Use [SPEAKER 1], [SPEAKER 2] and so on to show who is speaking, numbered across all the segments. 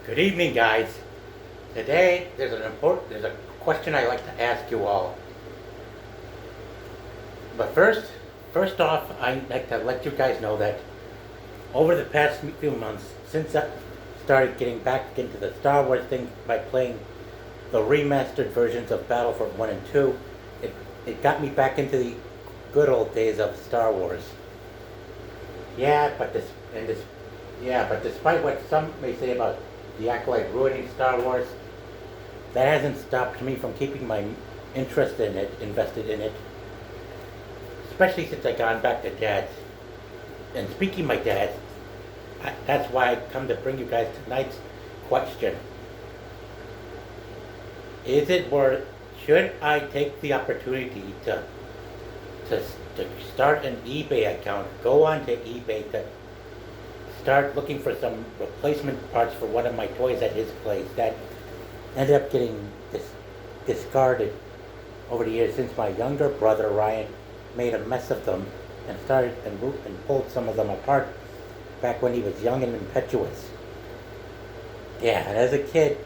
[SPEAKER 1] Good evening, guys. Today, there's a question I'd like to ask you all. But first off, I'd like to let you guys know that over the past few months, since I started getting back into the Star Wars thing by playing the remastered versions of Battlefront 1 and 2, it got me back into the good old days of Star Wars. Yeah, but despite what some may say about the Acolyte ruining Star Wars, that hasn't stopped me from keeping my interest in it, invested in it, especially since I gone back to Dad's. And speaking of my dad, that's why I come to bring you guys tonight's question. Should I take the opportunity to start an eBay account, go onto eBay to start looking for some replacement parts for one of my toys at his place that ended up getting discarded over the years since my younger brother Ryan made a mess of them and started and pulled some of them apart back when he was young and impetuous. Yeah, and as a kid,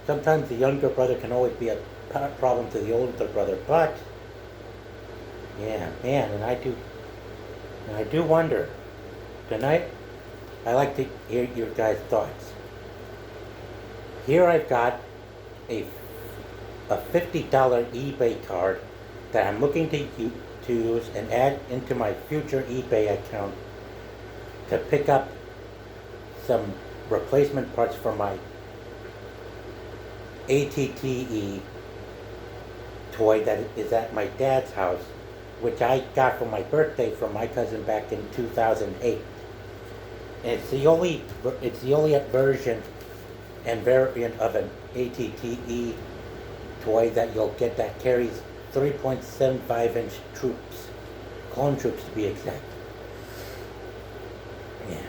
[SPEAKER 1] sometimes the younger brother can always be a problem to the older brother, but yeah, man, and I do wonder. Tonight, I like to hear your guys' thoughts. Here I've got a $50 eBay card that I'm looking to use and add into my future eBay account to pick up some replacement parts for my ATTE toy that is at my dad's house, which I got for my birthday from my cousin back in 2008. And it's the only version and variant of an ATTE toy that you'll get that carries 3.75-inch troops, clone troops to be exact. Yeah.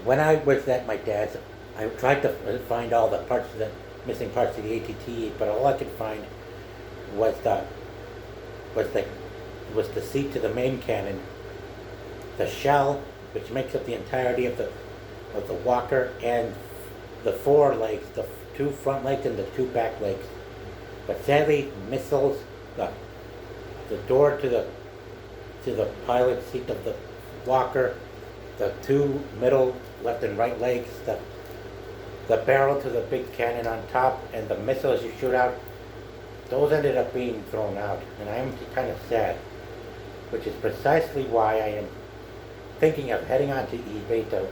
[SPEAKER 1] When I was at my dad's, I tried to find all the missing parts of the ATTE, but all I could find was the seat to the main cannon, the shell, which makes up the entirety of the walker, and the four legs, the two front legs and the two back legs. But sadly, missiles, the door to the pilot seat of the walker, the two middle left and right legs, the barrel to the big cannon on top, and the missiles you shoot out, those ended up being thrown out, and I am kind of sad, which is precisely why I am thinking of heading onto eBay to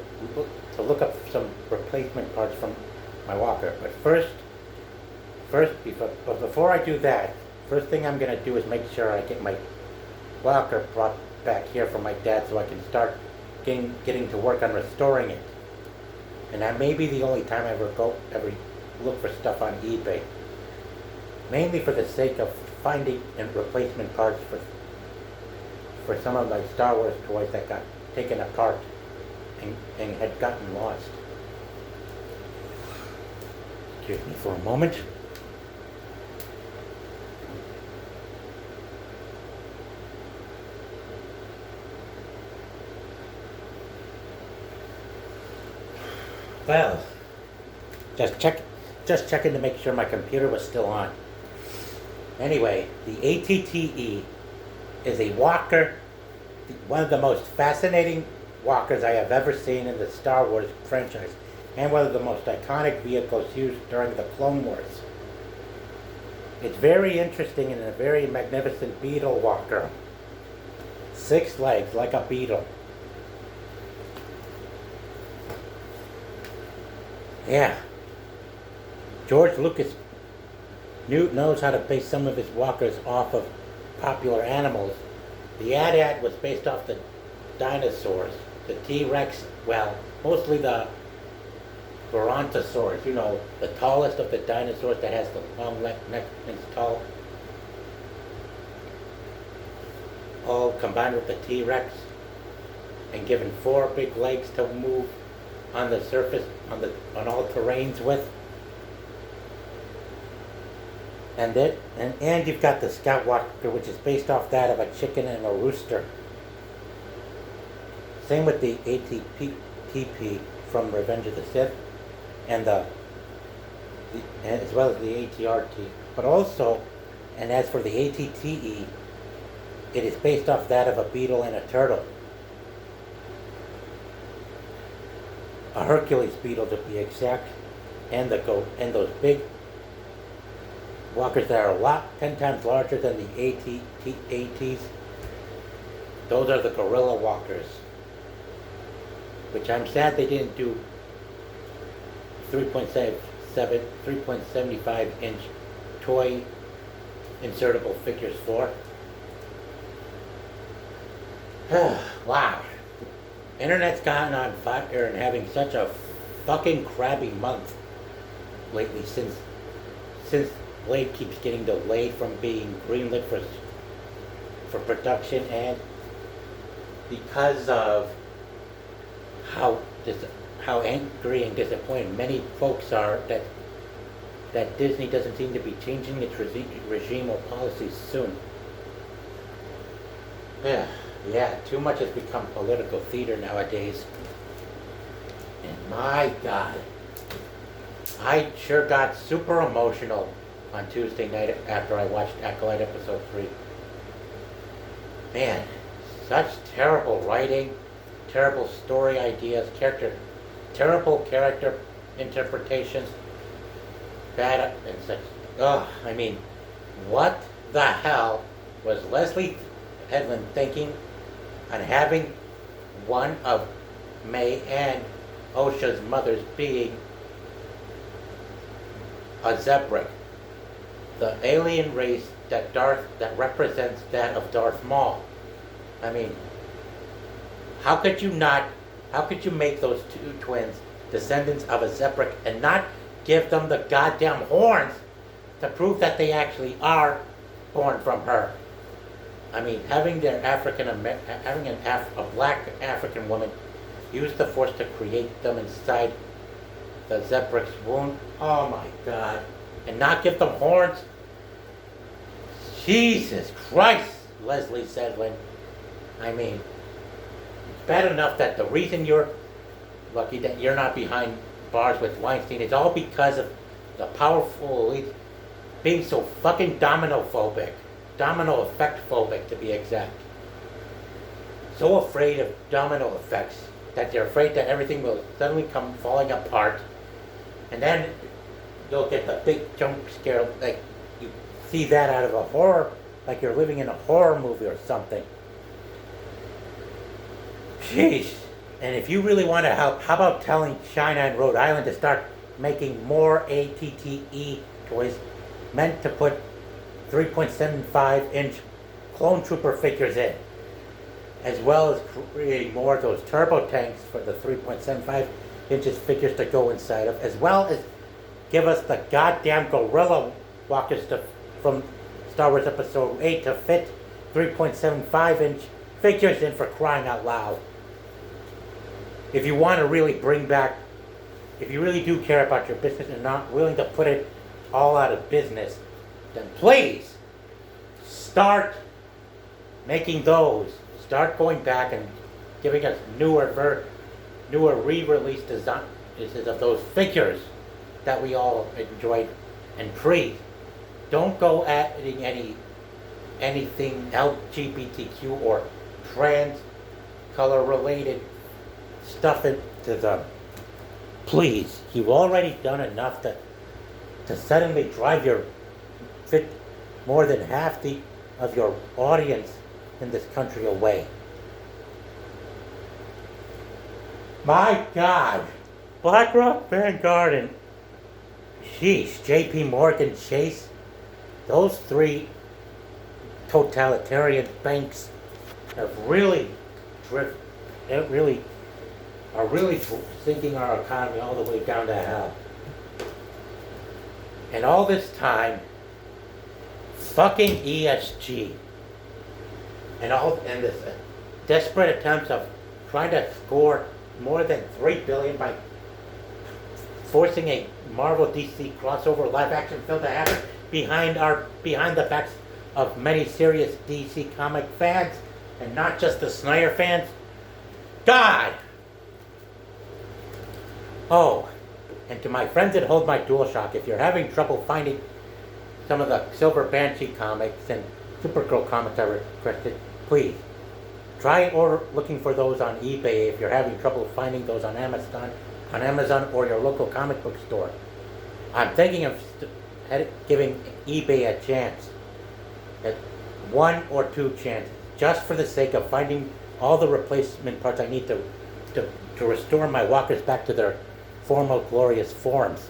[SPEAKER 1] look up some replacement parts from my walker. But before I do that, first thing I'm going to do is make sure I get my walker brought back here from my dad so I can start getting to work on restoring it. And that may be the only time I ever look for stuff on eBay. Mainly for the sake of finding and replacement parts for some of my Star Wars toys that got taken apart and had gotten lost. Excuse me for a moment. Well, just checking to make sure my computer was still on. Anyway, the ATTE is a walker, one of the most fascinating walkers I have ever seen in the Star Wars franchise, and one of the most iconic vehicles used during the Clone Wars. It's very interesting and a very magnificent beetle walker. 6 legs like a beetle. Yeah. George Lucas knows how to base some of his walkers off of popular animals. The AT-AT was based off the dinosaurs. The T-Rex, well, mostly the Brontosaurus, the tallest of the dinosaurs that has the long neck and is tall. All combined with the T-Rex and given 4 big legs to move on the surface, on all terrains with. And you've got the Scout Walker, which is based off that of a chicken and a rooster. Same with the ATTP from Revenge of the Sith. and as well as the ATRT. But also, and as for the ATTE, it is based off that of a beetle and a turtle. A Hercules beetle to be exact, and those big walkers that are 10 times larger than the ATs. Those are the gorilla walkers, which I'm sad they didn't do 3.75 inch toy insertable figures for. Wow. Internet's gotten on fire and having such a fucking crabby month lately since Blade keeps getting delayed from being greenlit for production, and because of how angry and disappointed many folks are that Disney doesn't seem to be changing its regime or policies soon. Yeah, too much has become political theater nowadays. And my God, I sure got super emotional on Tuesday night after I watched Acolyte Episode 3. Man, such terrible writing, terrible story ideas, terrible character interpretations, bad and such. I mean, what the hell was Leslie Headland thinking on having one of May and Osha's mothers being a Zebrik, the alien race that represents that of Darth Maul? I mean, how could you make those two twins descendants of a Zebrik and not give them the goddamn horns to prove that they actually are born from her? I mean, having a black African woman use the Force to create them inside the Zebrik's womb. Oh my God. And not give them horns? Jesus Christ, Leslie Sedlin. I mean, it's bad enough that the reason you're lucky that you're not behind bars with Weinstein is all because of the powerful elite being so fucking domino effect phobic to be exact. So afraid of domino effects that they're afraid that everything will suddenly come falling apart, and then you'll get the big jump scare, like you see that out of a horror, like you're living in a horror movie or something. Jeez. And if you really want to help, how about telling China and Rhode Island to start making more ATTE toys meant to put 3.75 inch clone trooper figures in, as well as creating more of those turbo tanks for the 3.75 inches figures to go inside of, as well as give us the goddamn gorilla walkers from Star Wars Episode 8 to fit 3.75 inch figures in, for crying out loud. If you want to really if you really do care about your business and not willing to put it all out of business, then please start making those. Start going back and giving us newer re-release designs of those figures that we all enjoyed and praised. Don't go adding anything LGBTQ or trans color related stuff into them. Please, you've already done enough to suddenly drive more than half of your audience in this country away. My God, BlackRock, Vanguard, and JP Morgan Chase, those three totalitarian banks have really are really sinking our economy all the way down to hell. And all this time, fucking ESG and this desperate attempts of trying to score more than $3 billion by forcing a Marvel DC crossover live action film to happen behind the backs of many serious DC comic fans and not just the Snyder fans. God! Oh, And to my friends that hold my DualShock, if you're having trouble finding some of the Silver Banshee comics and Supergirl comics I requested, please try looking for those on eBay if you're having trouble finding those on Amazon or your local comic book store. I'm thinking of giving eBay a chance, at 1 or 2 chances, just for the sake of finding all the replacement parts I need to restore my walkers back to their former glorious forms,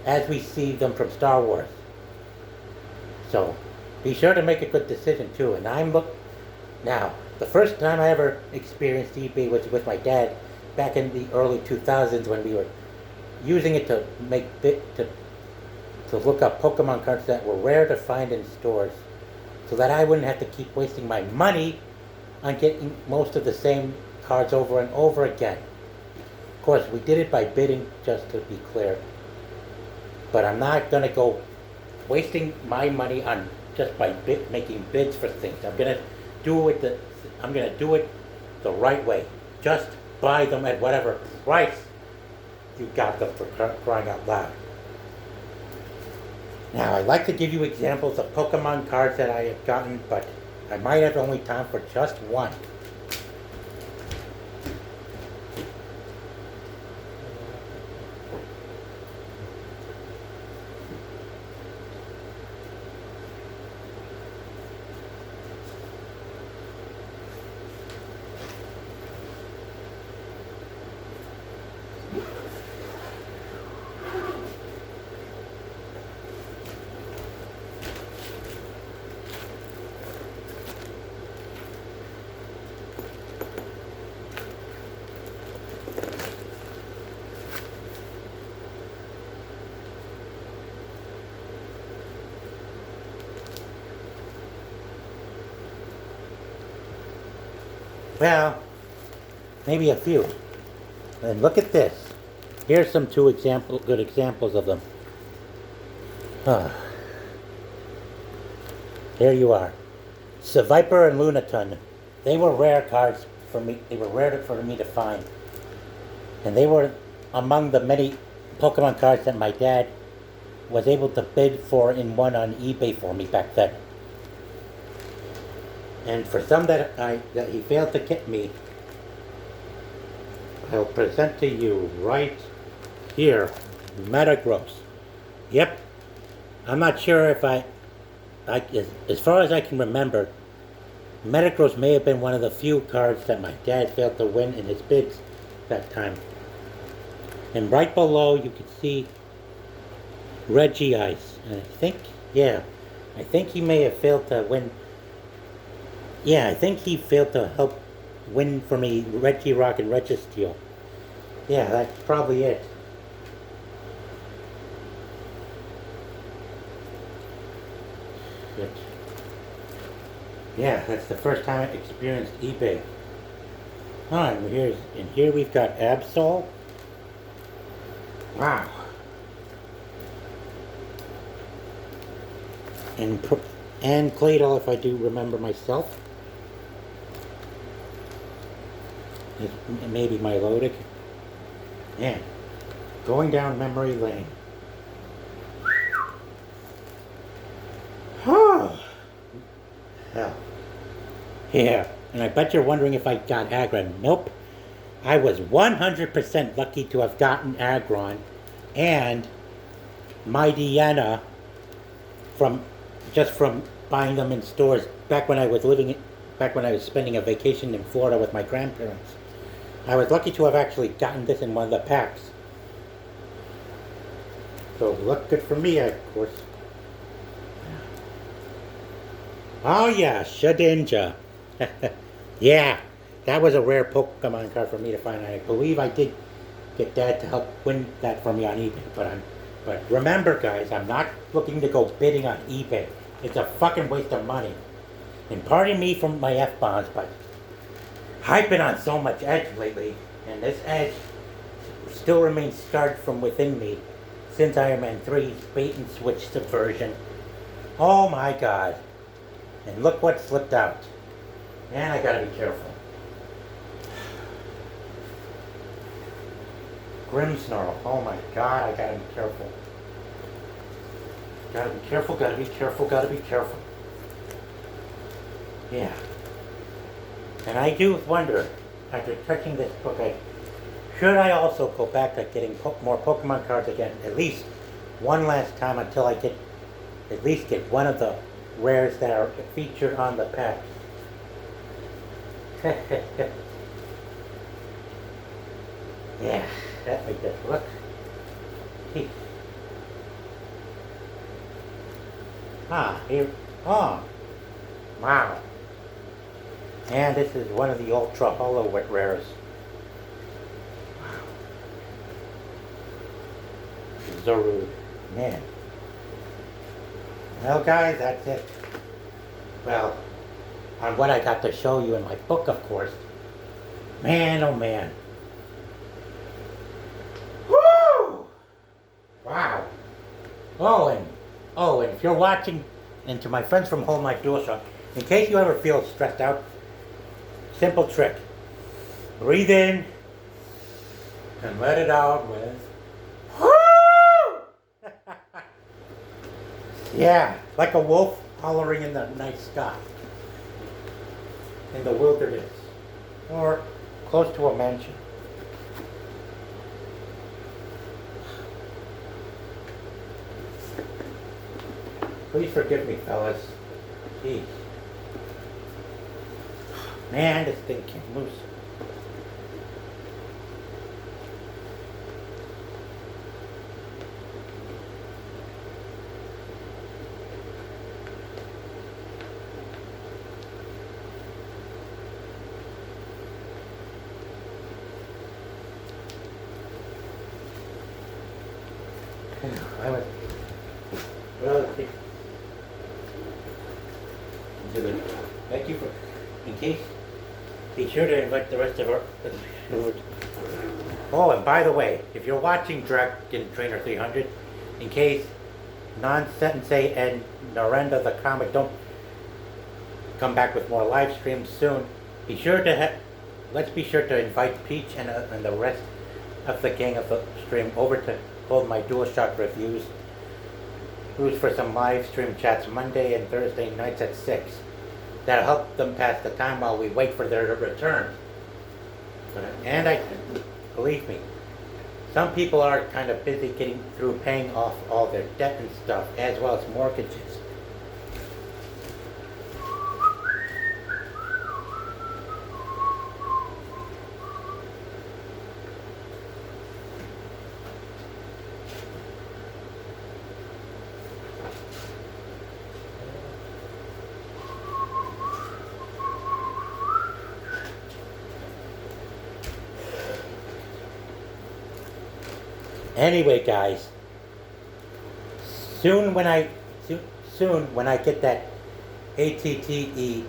[SPEAKER 1] as we see them from Star Wars. So, be sure to make a good decision too. And now, the first time I ever experienced eBay was with my dad back in the early 2000s when we were using it to to look up Pokemon cards that were rare to find in stores, so that I wouldn't have to keep wasting my money on getting most of the same cards over and over again. Of course, we did it by bidding, just to be clear. But I'm not going to go wasting my money on just by making bids for things. I'm going to do it the right way. Just buy them at whatever price you got them, for crying out loud. Now, I'd like to give you examples of Pokemon cards that I have gotten, but I might have only time for just one. Well, maybe a few. And look at this. Here's some good examples of them. There you are. Seviper and Lunaton. They were rare cards for me. They were rare for me to find. And they were among the many Pokemon cards that my dad was able to bid for in one on eBay for me back then. And for some that he failed to get me, I'll present to you right here, Metagross. Yep, I'm not sure if as far as I can remember, Metagross may have been one of the few cards that my dad failed to win in his bids that time. And right below you can see Regice. And I think he may have failed to win. Yeah, I think he failed to help win for me Regirock and Registeel. Yeah, that's probably it. But, yeah, that's the first time I experienced eBay. And here we've got Absol. Wow. And Claydol, if I do remember myself. Maybe Milotic. Yeah. Going down memory lane. Oh. Hell. Yeah. And I bet you're wondering if I got Aggron. Nope. I was 100% lucky to have gotten Aggron and Mightyena from buying them in stores back when I was spending a vacation in Florida with my grandparents. I was lucky to have actually gotten this in one of the packs. So look good for me, of course. Oh yeah, Shedinja. Yeah, that was a rare Pokemon card for me to find. I believe I did get Dad to help win that for me on eBay. But remember, guys, I'm not looking to go bidding on eBay. It's a fucking waste of money. And pardon me for my F-bombs, but I've been on so much edge lately, and this edge still remains scarred from within me since Iron Man 3's bait and switch subversion. Oh my god. And look what slipped out. And I gotta be careful. Grim snarl. Oh my god, I gotta be careful. Gotta be careful, gotta be careful, gotta be careful. Yeah. And I do wonder, after touching this book, should I also go back to getting more Pokemon cards again, at least one last time until I get, at least get one of the rares that are featured on the pack. Yeah, that makes it look. Here, wow. And this is one of the ultra holo rares. Wow. Zaru, man. Well, guys, that's it. Well, on what I got to show you in my book, of course. Man, oh man. Woo! Wow. And if you're watching, and to my friends from home, my dual shot, in case you ever feel stressed out, simple trick. Breathe in and let it out with woo! Yeah, like a wolf hollering in the night sky, in the wilderness, or close to a mansion. Please forgive me, fellas. Jeez. Man, this thing came loose. Thank you for, in case, be sure to invite the rest of our, oh, and by the way, if you're watching Dragon Trainer 300, in case Non-Sensei and Narendra the comic don't come back with more live streams soon, be sure to let's be sure to invite Peach and the rest of the gang of the stream over to hold my DualShock reviews for some live stream chats Monday and Thursday nights at 6. That'll help them pass the time while we wait for their return. And believe me, some people are kind of busy getting through paying off all their debt and stuff, as well as mortgages. Anyway, guys, soon when I get that ATTE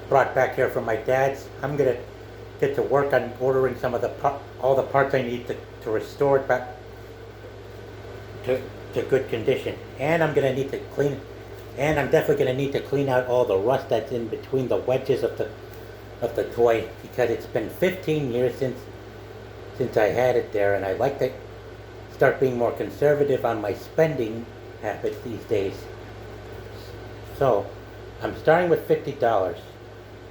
[SPEAKER 1] brought back here from my dad's, I'm gonna get to work on ordering some of all the parts I need to restore it back to good condition. And I'm gonna need to clean, and I'm definitely gonna need to clean out all the rust that's in between the wedges of the toy, because it's been 15 years since I had it there, and I like to start being more conservative on my spending habits these days. So, I'm starting with $50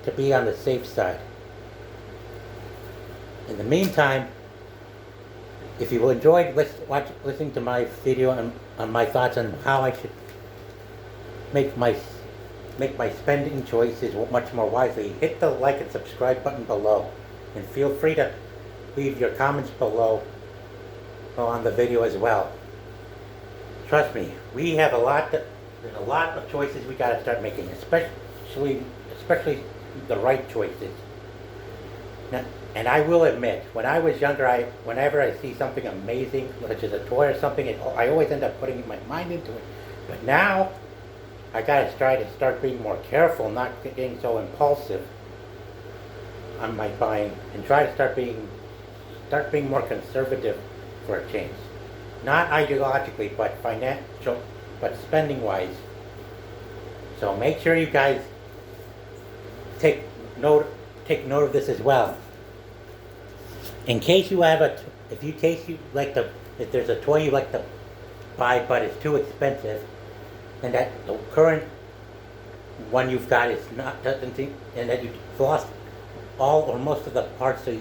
[SPEAKER 1] to be on the safe side. In the meantime, if you enjoyed listening to my video on my thoughts on how I should make my spending choices much more wisely, hit the like and subscribe button below, and feel free to leave your comments below on the video as well. Trust me, we have there's a lot of choices we gotta start making, especially the right choices. Now, and I will admit, when I was younger, whenever I see something amazing, such as a toy or something, I always end up putting my mind into it. But now, I gotta try to start being more careful, not getting so impulsive on my buying, and try to start being more conservative for a change. Not ideologically, but spending wise. So make sure you guys take note of this as well. In case you have if you taste you like the if there's a toy you like to buy but it's too expensive, and that the current one you've got is not doesn't think, and that you've lost all or most of the parts to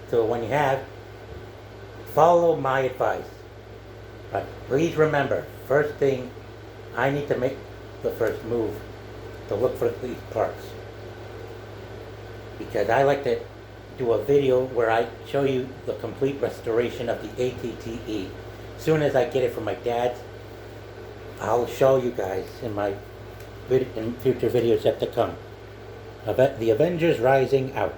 [SPEAKER 1] the one you have, follow my advice. But please remember, first thing, I need to make the first move to look for these parts. Because I like to do a video where I show you the complete restoration of the ATTE. As soon as I get it from my dad's, I'll show you guys in my in future videos yet to come. The Avengers Rising out.